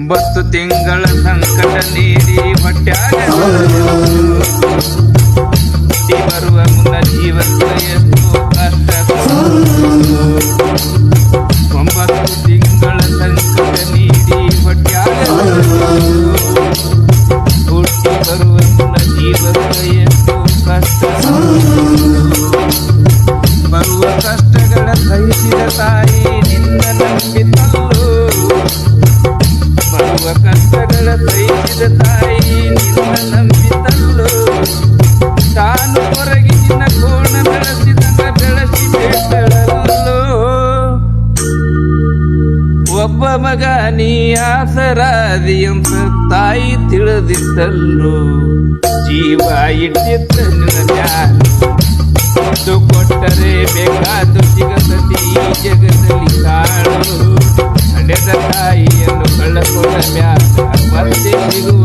ಬತ್ತು ತಿಂಗಳ ಸಂಕಟ ನೀಡಿ ಹೊಟ್ಯಾಗ ಬರುವ ಮುನ್ನ ಜೀವಕ್ಕೆ ಎಷ್ಟು ಕಷ್ಟ. 9 ತಿಂಗಳ ಸಂಕಟ ನೀಡಿ ಹೊಟ್ಯಾಗ ಹುಟ್ಟಿ ಬರುವ ಮುನ್ನ ಜೀವಕ್ಕೆ ಎಷ್ಟು ಕಷ್ಟ. ಬರುವ ಕಷ್ಟಗಳ ಸಹಿಸಿದ ತಾಯಿ ನಿನ್ನ ನಂಬಿತಲ್ಲು. ಬರುವ ಕಷ್ಟಗಳ ಸಹಿಸಿದ ತಾಯಿ ನಿನ್ನ ನಂಬಿತಲ್ಲು. ತಾನು ಹೊರಗಿನ ಕೋಣ ಬೆಳೆಸಿದನ ಬೆಳೆಸಿ ಬೇಟಳಲ್ಲೋ. ಒಬ್ಬ ಮಗ ನೀ ಆಸರಾದಿ ಅಂತ ತಾಯಿ ತಿಳಿದಿದ್ದಲ್ಲೋ. ಜೀವ ಇಟ್ಟಿದ್ದ ನಿನ್ನ ಮ್ಯಾಲ ಕೊಟ್ಟರೆ ಬೇಕಾದ ಸಿಗತತಿ ಈ ಜಗದಲ್ಲಿ ಕಾಳು. ನಡೆದ ತಾಯಿಯನ್ನು ಕಳ್ಳಕೊಂಡ ಮ್ಯಾಲ ಮತ್ತೆ ಸಿಗುವ